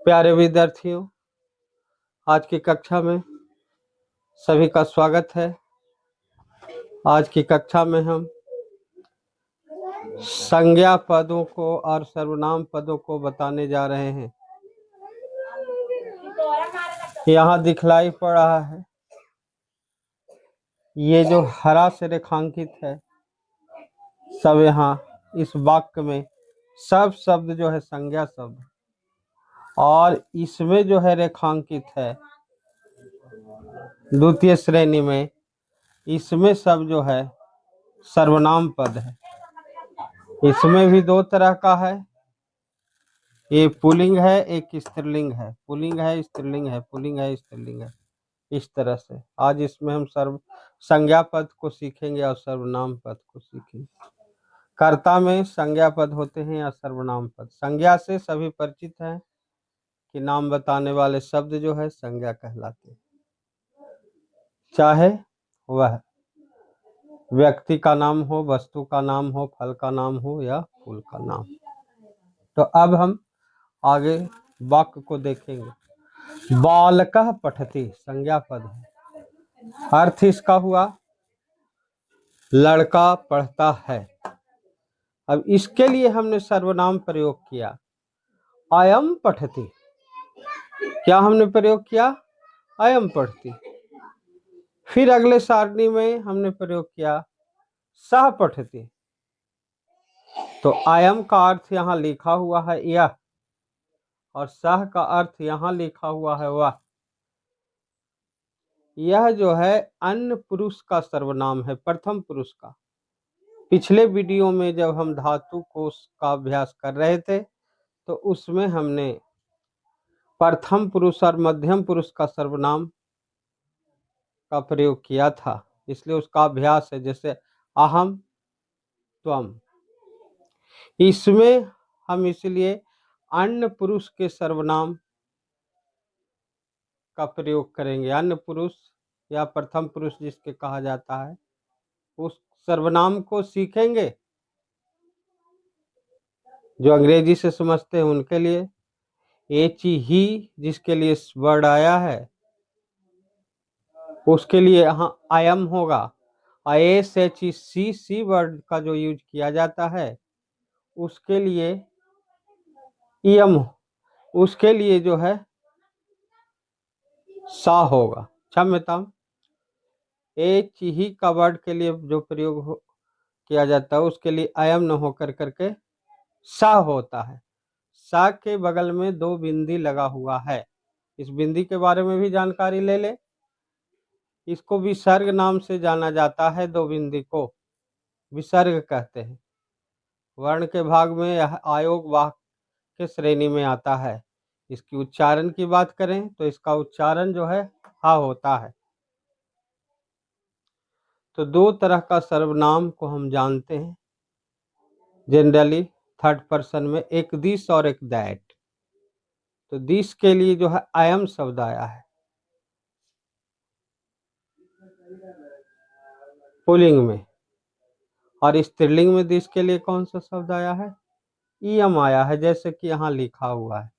प्यारे विद्यार्थियों, आज की कक्षा में सभी का स्वागत है। आज की कक्षा में हम संज्ञा पदों को और सर्वनाम पदों को बताने जा रहे हैं। यहाँ दिखलाई पड़ रहा है, ये जो हरा से रेखांकित है, सब यहाँ इस वाक्य में सब शब्द जो है संज्ञा शब्द, और इसमें जो है रेखांकित है द्वितीय श्रेणी में, इसमें सब जो है सर्वनाम पद है। इसमें भी दो तरह का है, ये पुल्लिंग है, एक स्त्रीलिंग है। पुल्लिंग है, स्त्रीलिंग है, पुल्लिंग है, स्त्रीलिंग है। इस तरह से आज इसमें हम सर्व संज्ञा पद को सीखेंगे और सर्वनाम पद को सीखेंगे। कर्ता में संज्ञा पद होते हैं या सर्वनाम पद। संज्ञा से सभी परिचित हैं कि नाम बताने वाले शब्द जो है संज्ञा कहलाते हैं, चाहे वह व्यक्ति का नाम हो, वस्तु का नाम हो, फल का नाम हो या फूल का नाम। तो अब हम आगे वाक्य को देखेंगे। बालकः पठति संज्ञा पद है। अर्थ इसका हुआ लड़का पढ़ता है। अब इसके लिए हमने सर्वनाम प्रयोग किया, अयम पठति। क्या हमने प्रयोग किया? अयम पठति। फिर अगले सारणी में हमने प्रयोग किया सह पठति। तो अयम का अर्थ यहाँ लिखा हुआ है यह, और सह का अर्थ यहाँ लिखा हुआ है वह। यह जो है अन्य पुरुष का सर्वनाम है, प्रथम पुरुष का। पिछले वीडियो में जब हम धातु कोश का अभ्यास कर रहे थे तो उसमें हमने प्रथम पुरुष और मध्यम पुरुष का सर्वनाम का प्रयोग किया था, इसलिए उसका अभ्यास है। जैसे अहम, त्वम। इसमें हम इसलिए अन्य पुरुष के सर्वनाम का प्रयोग करेंगे। अन्य पुरुष या प्रथम पुरुष जिसके कहा जाता है, उस सर्वनाम को सीखेंगे। जो अंग्रेजी से समझते हैं उनके लिए एच ही जिसके लिए वर्ड आया है उसके लिए यहाँ अयम होगा। एस एच सी सी वर्ड का जो यूज किया जाता है उसके लिए इयम, उसके लिए जो है सा होगा। क्षम्यताम, एच ही का वर्ड के लिए जो प्रयोग किया जाता है उसके लिए अयम न होकर करके सा होता है। सा के बगल में दो बिंदी लगा हुआ है, इस बिंदी के बारे में भी जानकारी ले ले। इसको विसर्ग नाम से जाना जाता है, दो बिंदी को विसर्ग कहते हैं। वर्ण के भाग में यह आयोग वाक्य के श्रेणी में आता है। इसकी उच्चारण की बात करें तो इसका उच्चारण जो है हा होता है। तो दो तरह का सर्वनाम को हम जानते हैं जनरली थर्ड पर्सन में, एक दिस और एक दैट। तो दिस के लिए जो है अयम शब्द आया है पुल्लिंग में, और स्त्रीलिंग में दिस के लिए कौन सा शब्द आया है? इयम आया है, जैसे कि यहाँ लिखा हुआ है।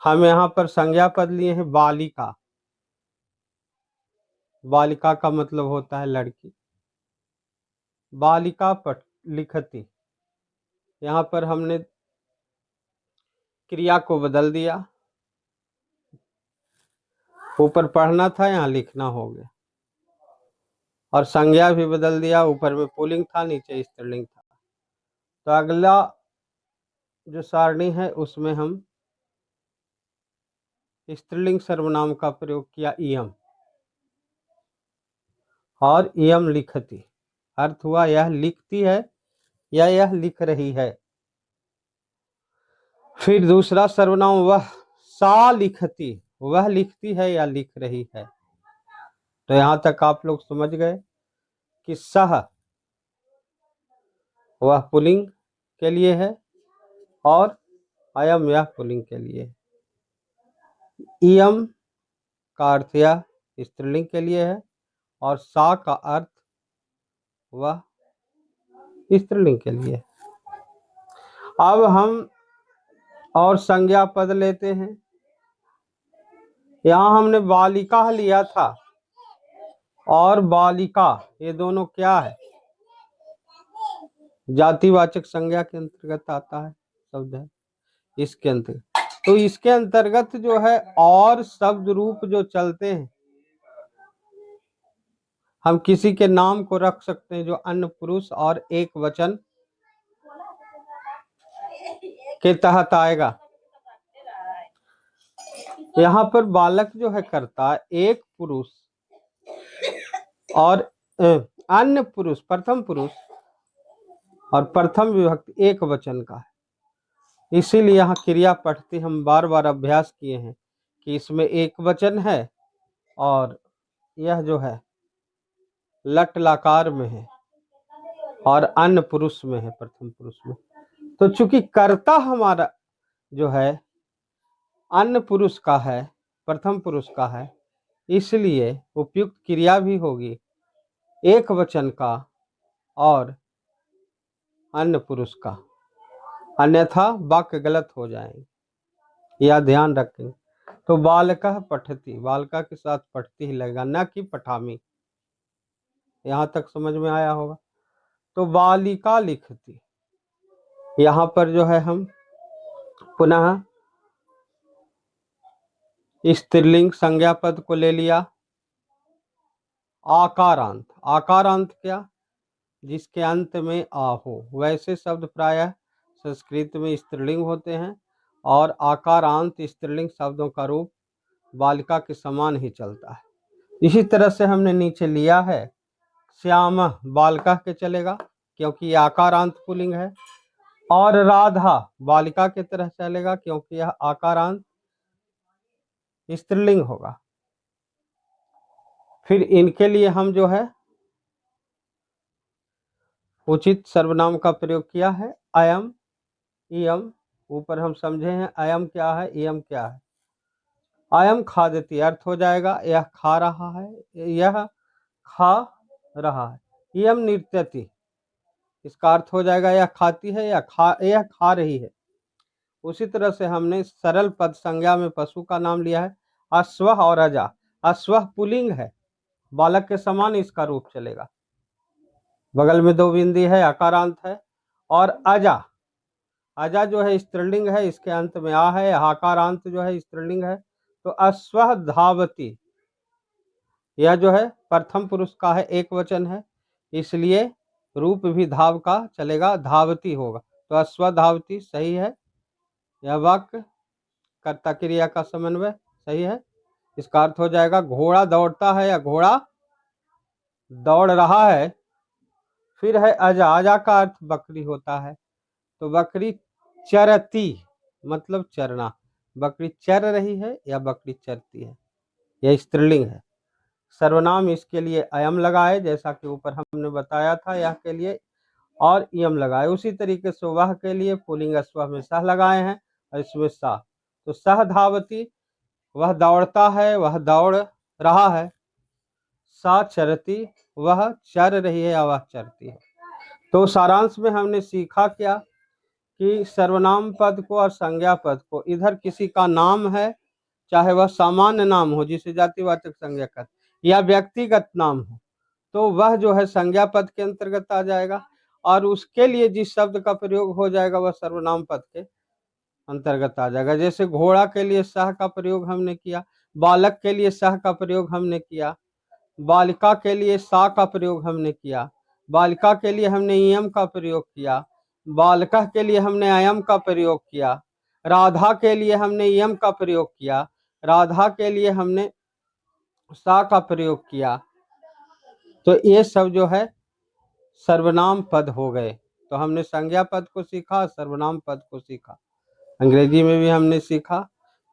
हम यहाँ पर संज्ञा पद लिए हैं बालिका। बालिका का मतलब होता है लड़की। बालिका पठ लिखती, यहाँ पर हमने क्रिया को बदल दिया, ऊपर पढ़ना था यहाँ लिखना हो गया, और संज्ञा भी बदल दिया, ऊपर में पुल्लिंग था नीचे स्त्रीलिंग था। तो अगला जो सारणी है उसमें हम स्त्रीलिंग सर्वनाम का प्रयोग किया इयम, और इयम लिखती। अर्थ हुआ यह लिखती है या यह लिख रही है। फिर दूसरा सर्वनाम वह, सा लिखती, वह लिखती है या लिख रही है। तो यहां तक आप लोग समझ गए कि सह वह पुल्लिंग के लिए है और अयम यह पुल्लिंग के लिए है। इयम का अर्थ यह स्त्रीलिंग के लिए है और सा का अर्थ वह स्त्रीलिंग के लिए। अब हम और संज्ञा पद लेते हैं। यहाँ हमने बालिका लिया था और बालिका, ये दोनों क्या है, जातिवाचक संज्ञा के अंतर्गत आता है, शब्द है इसके अंतर्गत। तो इसके अंतर्गत जो है और शब्द रूप जो चलते हैं, हम किसी के नाम को रख सकते हैं जो अन्य पुरुष और एक वचन के तहत आएगा। यहाँ पर बालक जो है करता एक पुरुष और अन्य पुरुष, प्रथम पुरुष और प्रथम विभक्ति एक वचन का है। इसीलिए यहाँ क्रिया पठती हम बार बार अभ्यास किए हैं कि इसमें एक वचन है और यह जो है लट लकार में है और अन्य पुरुष में है, प्रथम पुरुष में। तो चूंकि कर्ता हमारा जो है अन्य पुरुष का है, प्रथम पुरुष का है, इसलिए उपयुक्त क्रिया भी होगी एक वचन का और अन्य पुरुष का, अन्यथा वाक्य गलत हो जाएंगे, यह ध्यान रखें। तो बालकः पठति, बालका के साथ पठती ही लगेगा, न कि पठामी। यहाँ तक समझ में आया होगा। तो बालिका लिखती, यहाँ पर जो है हम पुनः स्त्रीलिंग संज्ञा पद को ले लिया। आकारांत, आकारांत क्या, जिसके अंत में आ हो। वैसे शब्द प्रायः संस्कृत में स्त्रीलिंग होते हैं और आकारांत स्त्रीलिंग शब्दों का रूप बालिका के समान ही चलता है। इसी तरह से हमने नीचे लिया है श्याम, बालिका के चलेगा क्योंकि यह आकारांत पुल्लिंग है, और राधा बालिका की तरह चलेगा क्योंकि यह आकारांत स्त्रीलिंग होगा। फिर इनके लिए हम जो है उचित सर्वनाम का प्रयोग किया है, अयम, इयम। ऊपर हम समझे हैं अयम क्या है, इयम क्या है। अयम खादति अर्थ हो जाएगा यह खा रहा है, यह खा रहा है। इयम नृत्यति, इसका अर्थ हो जाएगा यह खाती है, यह खा रही है। उसी तरह से हमने सरल पद संज्ञा में पशु का नाम लिया है, अश्व और अजा। अश्व पुल्लिंग है, बालक के समान इसका रूप चलेगा, बगल में दो बिंदी है, आकारांत है। और अजा, अजा जो है स्त्रीलिंग है, इसके अंत में आ है, आकारांत जो है स्त्रीलिंग है। तो अश्व धावती, यह जो है प्रथम पुरुष का है, एक वचन है, इसलिए रूप भी धाव का चलेगा, धावती होगा। तो अश्व धावती सही है, यह वाक्य कर्ता क्रिया का समन्वय सही है। इसका अर्थ हो जाएगा घोड़ा दौड़ता है या घोड़ा दौड़ रहा है। फिर है अजा, अजा का अर्थ बकरी होता है, तो बकरी चरती मतलब चरना, बकरी चर रही है या बकरी चरती है, यह स्त्रीलिंग है। सर्वनाम इसके लिए अयम लगाए, जैसा कि ऊपर हमने बताया था यह के लिए, और इयम लगाए। उसी तरीके से वह के लिए पुल्लिंग अश्व में सह लगाए हैं और इसमें सा। तो सह धावती, वह दौड़ता है, वह दौड़ रहा है। सा चरती, वह चर रही है या वह चरती है। तो सारांश में हमने सीखा क्या कि सर्वनाम पद को और संज्ञा पद को, इधर किसी का नाम है, चाहे वह सामान्य नाम हो जिसे जातिवाचक संज्ञा कहते, या व्यक्तिगत नाम हो, तो वह जो है संज्ञा पद के अंतर्गत आ जाएगा, और उसके लिए जिस शब्द का प्रयोग हो जाएगा वह सर्वनाम पद के अंतर्गत आ जाएगा। जैसे घोड़ा के लिए सह का प्रयोग हमने किया, बालक के लिए सह का प्रयोग हमने किया, बालिका के लिए सा का प्रयोग हमने किया, बालिका के लिए हमने इयम का प्रयोग किया, बालका के लिए हमने अयम का प्रयोग किया, राधा के लिए हमने इयम का प्रयोग किया, राधा के लिए हमने सा का प्रयोग किया। तो ये सब जो है सर्वनाम पद हो गए। तो हमने संज्ञा पद को सीखा, सर्वनाम पद को सीखा। अंग्रेजी में भी हमने सीखा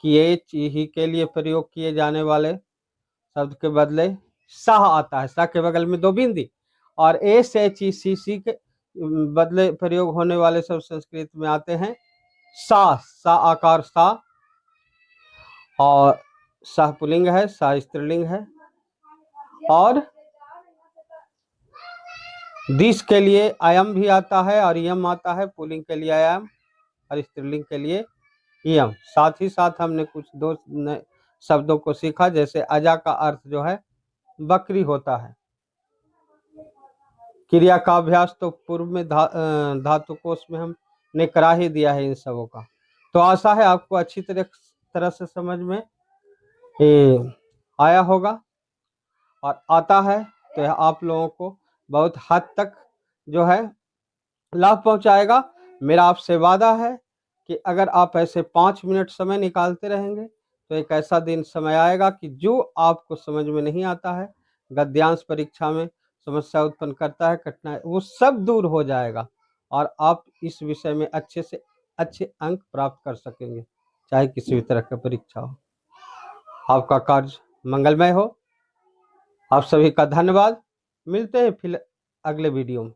कि ये ही के लिए प्रयोग किए जाने वाले शब्द के बदले सह आता है, सह के बगल में दो बिंदी, और एस एच ई सी के बदले प्रयोग होने वाले शब्द संस्कृत में आते हैं सा, सा आकार सा, और सह पुल्लिंग है, सा स्त्रीलिंग है। और दिस के लिए अयम भी आता है और यम आता है, पुल्लिंग के लिए अयम और स्त्रीलिंग के लिए इयम। साथ ही साथ हमने कुछ दो नए शब्दों को सीखा, जैसे अजा का अर्थ जो है बकरी होता है। क्रिया का अभ्यास तो पूर्व में धातु कोष में हमने करा ही दिया है इन सबों का। तो आशा है आपको अच्छी तरह से समझ में आया होगा और आता है तो यह आप लोगों को बहुत हद तक जो है लाभ पहुंचाएगा। मेरा आपसे वादा है कि अगर आप ऐसे 5 मिनट समय निकालते रहेंगे तो एक ऐसा दिन समय आएगा कि जो आपको समझ में नहीं आता है, गद्यांश परीक्षा में समस्या उत्पन्न करता है, कठिनाई, वो सब दूर हो जाएगा और आप इस विषय में अच्छे से अच्छे अंक प्राप्त कर सकेंगे, चाहे किसी भी तरह का परीक्षा हो। आपका कार्य मंगलमय हो। आप सभी का धन्यवाद। मिलते हैं फिर अगले वीडियो में।